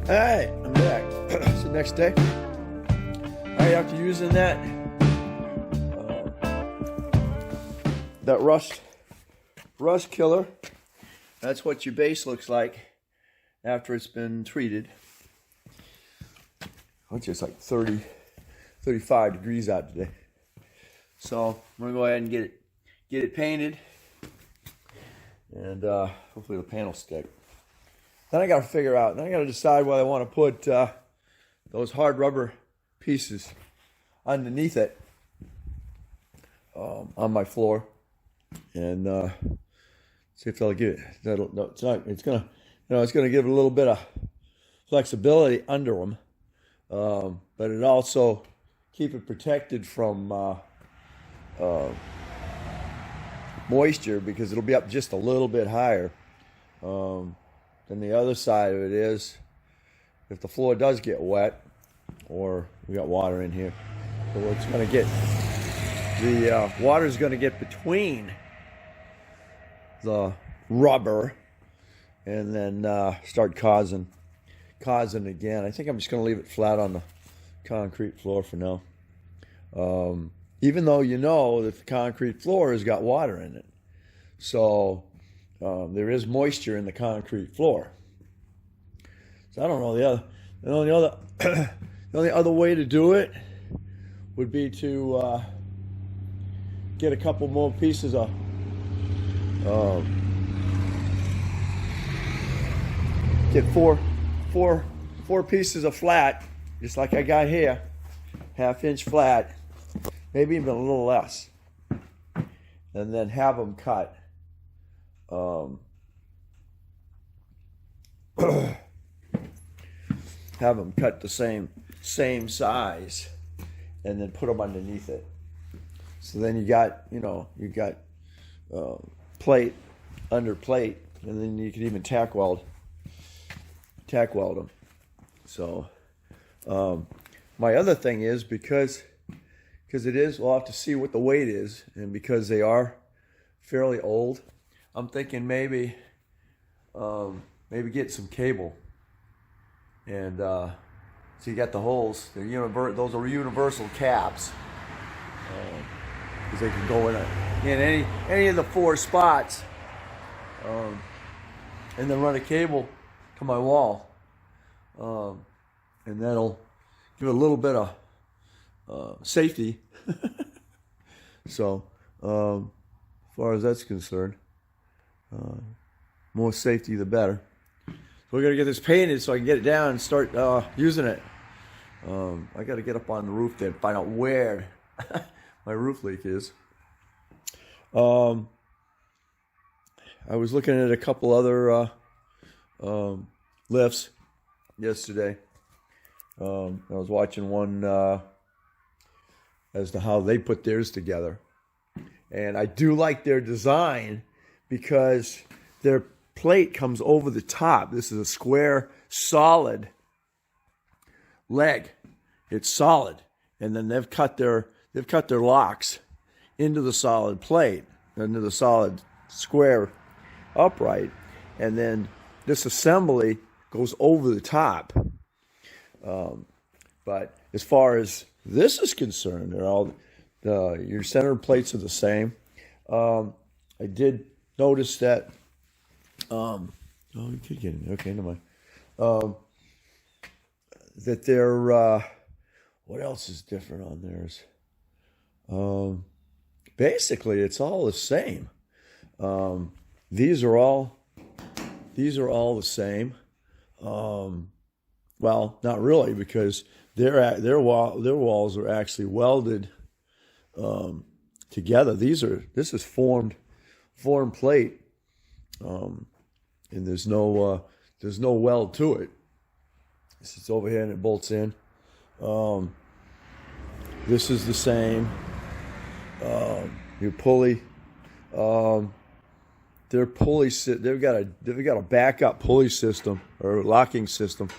Alright, I'm back. It's the next day. Alright, after using that rust killer, that's what your base looks like after it's been treated. It's just like 35 degrees out today. So I'm gonna go ahead and get it painted, and hopefully the panel stick. Then I got to figure out. Then I got to decide whether I want to put those hard rubber pieces underneath it on my floor, and see if they'll give it. It's not. It's gonna. It's gonna give it a little bit of flexibility under them, but it also keep it protected from moisture, because it'll be up just a little bit higher. Then the other side of it is, if the floor does get wet, or we got water in here, so it's going to get, the water is going to get between the rubber and then start causing again. I think I'm just going to leave it flat on the concrete floor for now. Even though you know that the concrete floor has got water in it. So there is moisture in the concrete floor. So I don't know, the only other way to do it would be to get a couple more pieces of get four pieces of flat, just like I got here, 1/2 inch flat, maybe even a little less, and then have them cut. Have them cut the same size, and then put them underneath it. So then you got plate under plate, and then you can even tack weld them. So my other thing is, because it is, we'll have to see what the weight is, and because they are fairly old, I'm thinking maybe get some cable, and so you got the holes. Those are universal caps, because they can go in any of the 4 spots, and then run a cable to my wall, and that'll give it a little bit of safety. So as far as that's concerned, more safety the better. So we're gonna get this painted so I can get it down and start using it. I got to get up on the roof there and find out where my roof leak is. I was looking at a couple other lifts yesterday. I was watching one as to how they put theirs together, and I do like their design, because their plate comes over the top. This is a square, solid leg. It's solid, and then they've cut their locks into the solid plate, into the solid square upright, and then this assembly goes over the top. But as far as this is concerned, they're all your center plates are the same. I did notice that. Oh, you could get it. Okay, never mind. That they're what else is different on theirs? Basically, it's all the same. These are all the same. Well, not really, because their walls are actually welded together. This is formed plate, and there's no weld to it. This is over here and it bolts in. This is the same. Your pulley. Their pulley, they've got a backup pulley system or locking system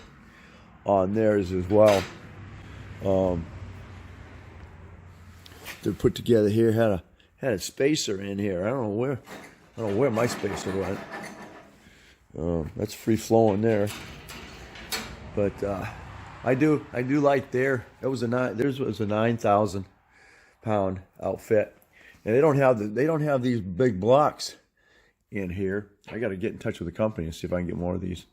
on theirs as well. They're put together here. Had a spacer in here. I don't know where my spacer went. That's free flowing there. But I do like theirs was a 9,000 pound outfit, and they don't have these big blocks in here. I got to get in touch with the company and see if I can get more of these.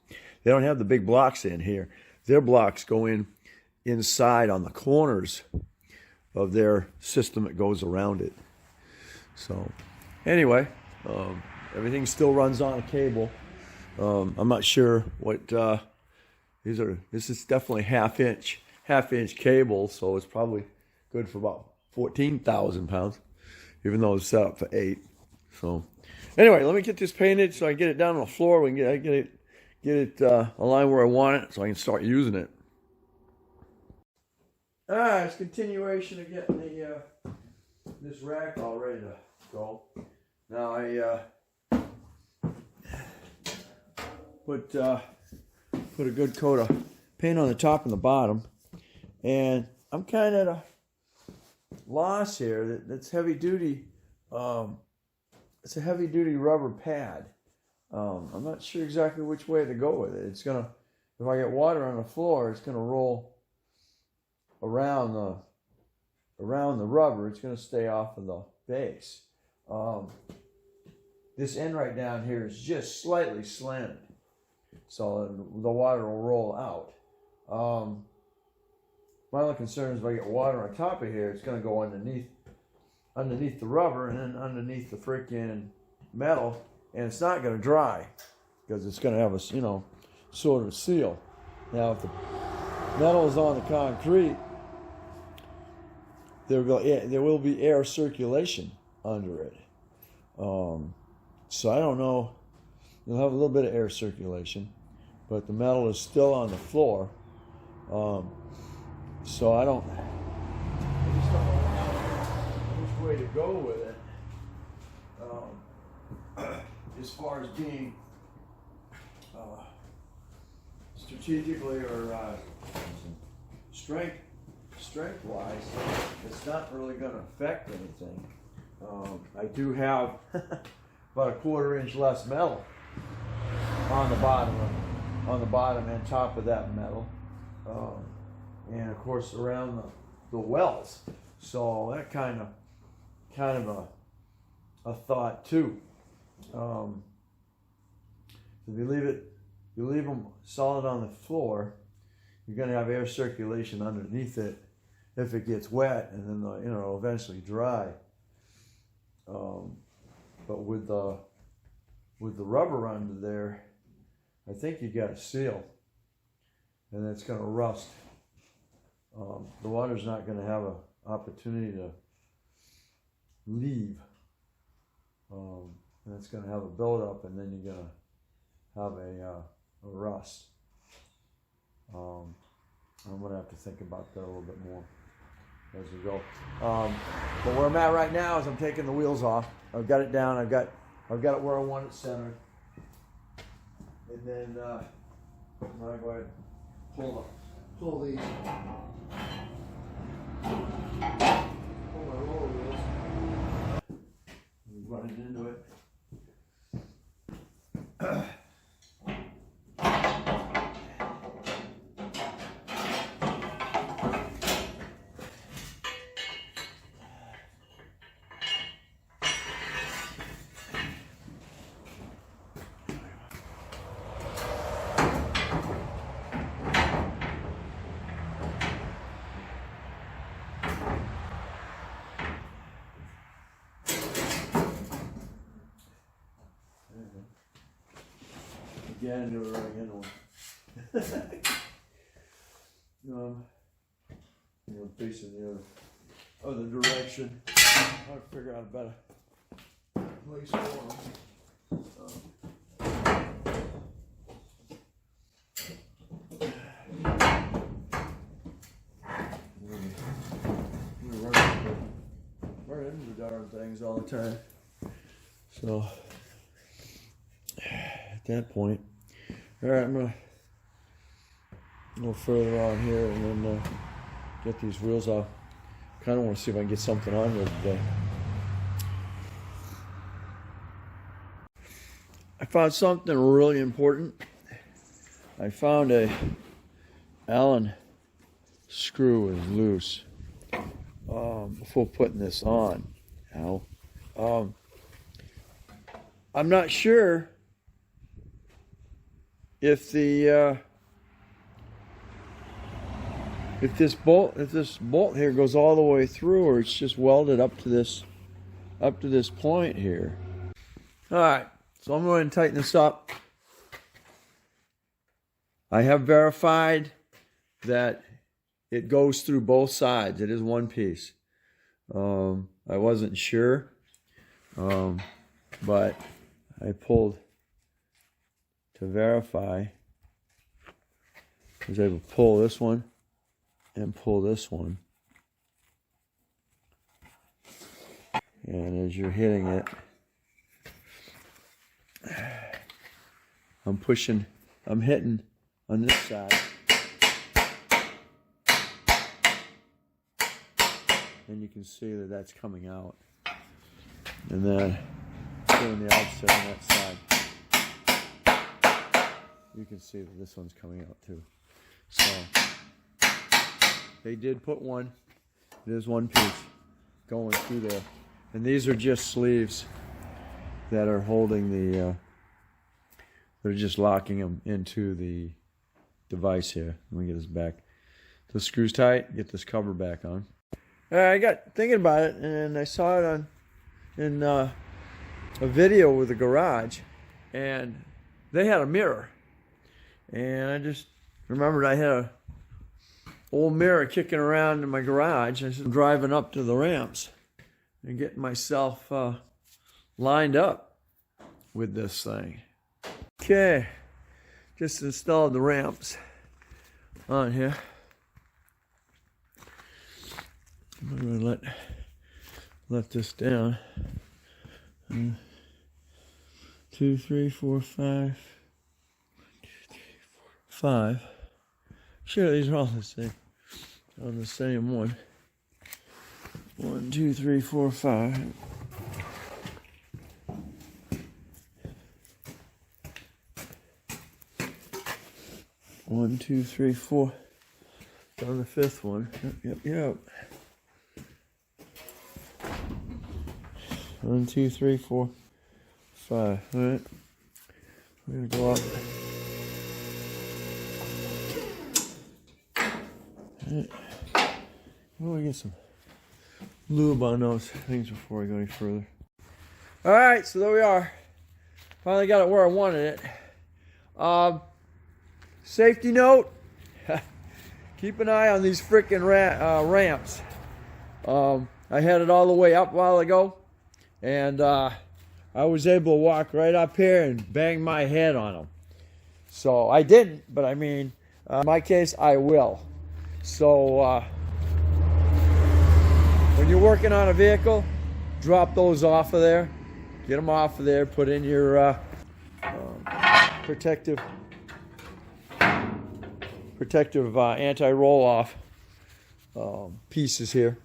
They don't have the big blocks in here. Their blocks go inside on the corners of their system that goes around it. So anyway, everything still runs on a cable. I'm not sure what these are. This is definitely half inch cable, so it's probably good for about 14,000 pounds, even though it's set up for 8. So anyway, let me get this painted so I can get it down on the floor. We can get it aligned where I want it, so I can start using it. It's continuation of getting this rack all ready to go. Now I put a good coat of paint on the top and the bottom, and I'm kind of at a loss here. That's heavy duty. It's a heavy duty rubber pad. I'm not sure exactly which way to go with it. It's gonna, if I get water on the floor, it's gonna roll around the rubber. It's gonna stay off of the base. This end right down here is just slightly slanted, so the water will roll out. My only concern is if I get water on top of here, it's going to go underneath the rubber and then underneath the freaking metal, and it's not going to dry because it's going to have a sort of seal. Now, if the metal is on the concrete, there will be air circulation under it. So I don't know. You'll have a little bit of air circulation, but the metal is still on the floor. So I just don't know which way to go with it. As far as being strategically or strength-wise, it's not really going to affect anything. I do have about a 1/4 inch less metal on the bottom and top of that metal, and of course around the wells. So that kind of a thought too. If you leave them solid on the floor, you're going to have air circulation underneath it if it gets wet, and then it'll eventually dry. But with the rubber under there, I think you got a seal, and it's going to rust. The water's not going to have an opportunity to leave, and it's going to have a buildup, and then you're going to have a rust. I'm going to have to think about that a little bit more as we go. But where I'm at right now is I'm taking the wheels off. I've got it down. I've got it where I want it centered. And then I'm going to go ahead and pull these. Pull my roller wheels. Running into it. Again, do it right into one. Facing the other direction. I'll figure out a better place for them. Run into the darn things all the time. So at that point, all right, I'm gonna go further on here and then get these wheels off. Kind of want to see if I can get something on here today. I found something really important. I found a Allen screw is loose before putting this on. Now, I'm not sure if the if this bolt here goes all the way through, or it's just welded up to this point here. All right, so I'm going to tighten this up. I have verified that it goes through both sides. It is one piece. I wasn't sure, but I pulled to verify. I was able to pull this one and pull this one. And as you're hitting it, I'm hitting on this side. And you can see that that's coming out. And then doing the outside on that side, you can see that this one's coming out too. So they did put one. There's one piece going through there. And these are just sleeves that are holding the, they're just locking them into the device here. Let me get this back. The screw's tight, get this cover back on. I got thinking about it, and I saw it in a video with the garage, and they had a mirror. And I just remembered I had a old mirror kicking around in my garage. I was driving up to the ramps and getting myself lined up with this thing. Okay, just installed the ramps on here. I'm going to let this down. 1, 2, 3, 4, 5. 5. Sure, these are all the same. On the same one. 1, 2, 3, 4, 5. One, two, three, four. On the fifth one. Yep. 1, 2, 3, 4, 5. All right. We're gonna go up. All right. We'll get some lube on those things before I go any further. All right, so there we are. Finally got it where I wanted it. Safety note: keep an eye on these freaking ramps. I had it all the way up a while ago, and I was able to walk right up here and bang my head on them. So I didn't, but I mean, in my case, I will. So when you're working on a vehicle, drop those off of there. Get them off of there. Put in your protective anti-roll-off pieces here,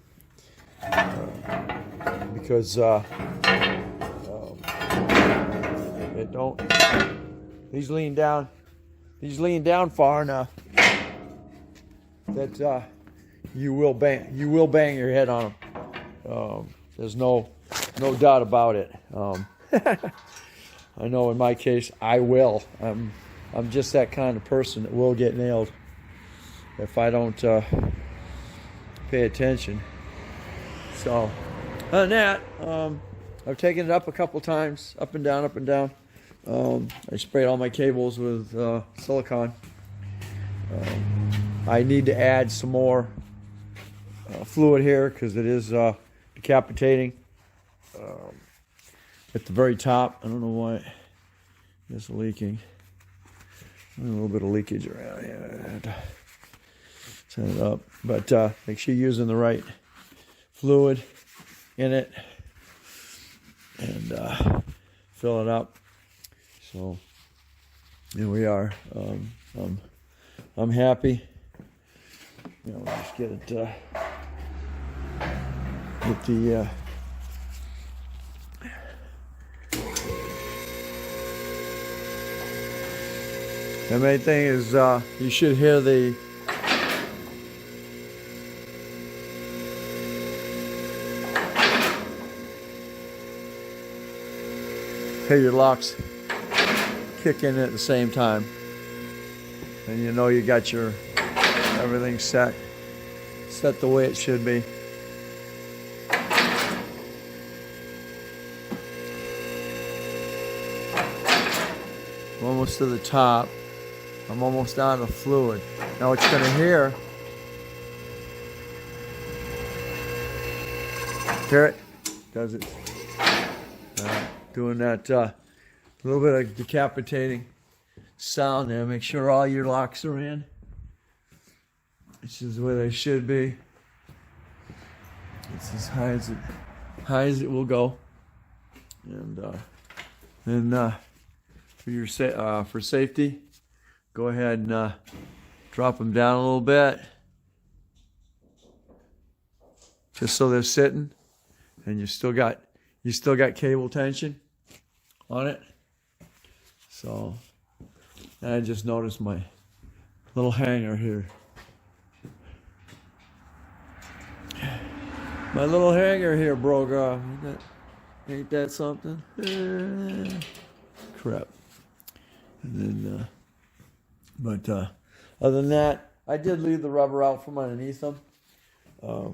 because it don't. These lean down far enough that you will bang your head on them. There's no doubt about it. I know in my case I will. I'm just that kind of person that will get nailed if I don't pay attention. So, other than that, I've taken it up a couple times, up and down, up and down. I sprayed all my cables with silicone. I need to add some more fluid here because it is decapitating at the very top. I don't know why it's leaking. A little bit of leakage around here. Set it up, but make sure you're using the right fluid in it and fill it up. So here we are. I'm happy. You know, just get it. Get the. The main thing is you should hear the Okay, your locks kick in at the same time. And you know you got your everything set the way it should be. I'm almost to the top. I'm almost out of fluid. Now what you're gonna hear it? Does it? Doing that little bit of decapitating sound there. Make sure all your locks are in. This is where they should be. It's as high as it will go. And then for safety, go ahead and drop them down a little bit, just so they're sitting, and you still got cable tension on it. So I just noticed my little hanger here. My little hanger here broke off. Ain't that something? Crap. And then, other than that, I did leave the rubber out from underneath them. A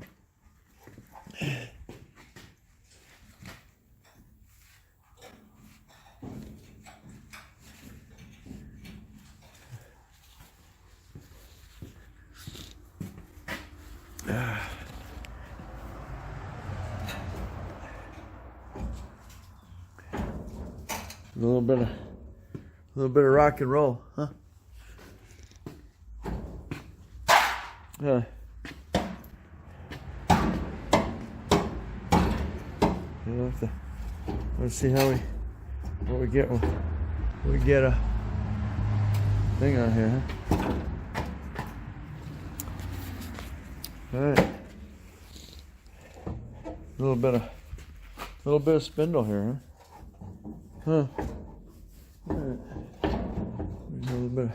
little bit of rock and roll, huh? Yeah. Let's see what we get. We get a thing on here, huh? All right. A little bit of spindle here, huh? All right. A little bit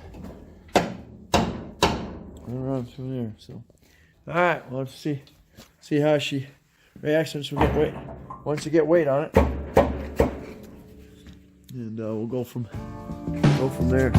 around through there. So, all right. Well, let's see how she reacts once you get weight on it, and we'll go from there.